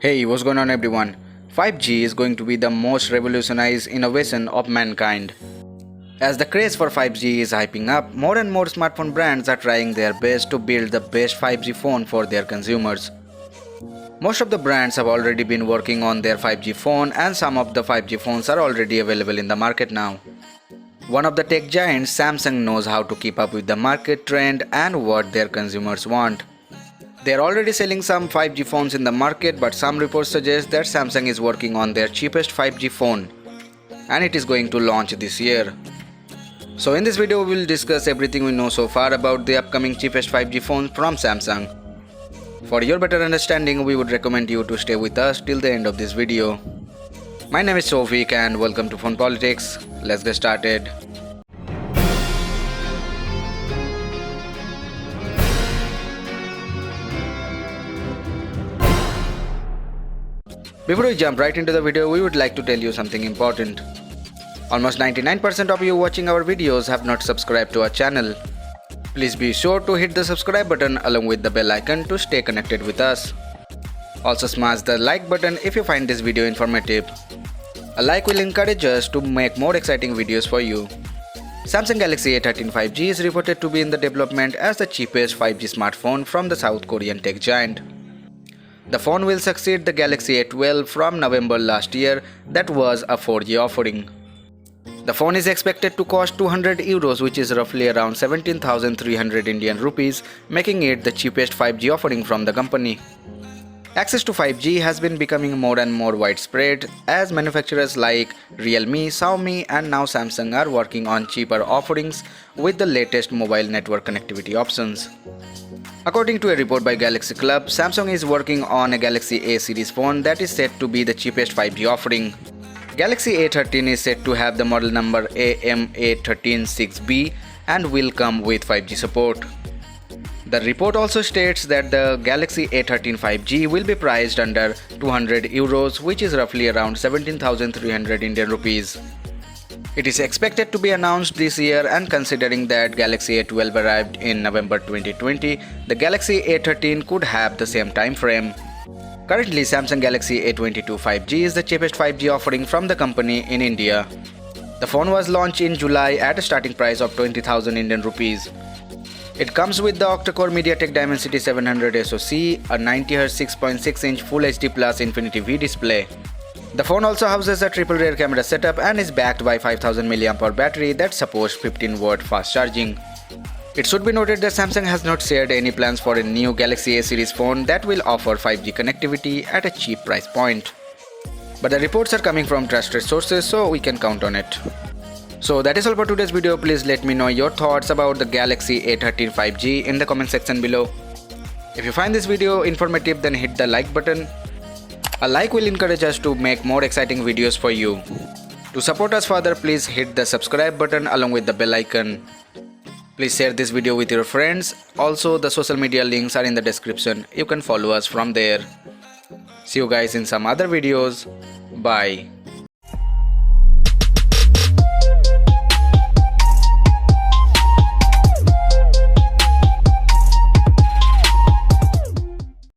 Hey, what's going on everyone? 5G is going to be the most revolutionized innovation of mankind. As the craze for 5G is hyping up, more and more smartphone brands are trying their best to build the best 5G phone for their consumers. Most of the brands have already been working on their 5G phone, and some of the 5G phones are already available in the market now. One of the tech giants, Samsung, knows how to keep up with the market trend and what their consumers want. They are already selling some 5G phones in the market, but some reports suggest that Samsung is working on their cheapest 5G phone and it is going to launch this year. So in this video we will discuss everything we know so far about the upcoming cheapest 5G phone from Samsung. For your better understanding, we would recommend you to stay with us till the end of this video. My name is Sovik and welcome to Phone Politics. Let's get started. Before we jump right into the video, we would like to tell you something important. Almost 99% of you watching our videos have not subscribed to our channel. Please be sure to hit the subscribe button along with the bell icon to stay connected with us. Also smash the like button if you find this video informative. A like will encourage us to make more exciting videos for you. Samsung Galaxy A13 5G is reported to be in the development as the cheapest 5G smartphone from the South Korean tech giant. The phone will succeed the Galaxy A12 from November last year that was a 4G offering. The phone is expected to cost 200 euros, which is roughly around 17,300 Indian rupees, making it the cheapest 5G offering from the company. Access to 5G has been becoming more and more widespread as manufacturers like Realme, Xiaomi and now Samsung are working on cheaper offerings with the latest mobile network connectivity options. According to a report by Galaxy Club, Samsung is working on a Galaxy A series phone that is said to be the cheapest 5G offering. Galaxy A13 is said to have the model number A13 and will come with 5G support. The report also states that the Galaxy A13 5G will be priced under 200 euros, which is roughly around 17,300 Indian rupees. It is expected to be announced this year, and considering that Galaxy A12 arrived in November 2020, the Galaxy A13 could have the same time frame. Currently, Samsung Galaxy A22 5G is the cheapest 5G offering from the company in India. The phone was launched in July at a starting price of 20,000 Indian rupees. It comes with the octa-core MediaTek Dimensity 700 SoC, a 90Hz 6.6-inch Full HD Plus Infinity V display. The phone also houses a triple rear camera setup and is backed by 5000 mAh battery that supports 15-watt fast charging. It should be noted that Samsung has not shared any plans for a new Galaxy A series phone that will offer 5G connectivity at a cheap price point. But the reports are coming from trusted sources, so we can count on it. So that is all for today's video. Please let me know your thoughts about the Galaxy A13 5G in the comment section below. If you find this video informative, then hit the like button. A like will encourage us to make more exciting videos for you. To support us further, please hit the subscribe button along with the bell icon. Please share this video with your friends. Also, the social media links are in the description. You can follow us from there. See you guys in some other videos. Bye.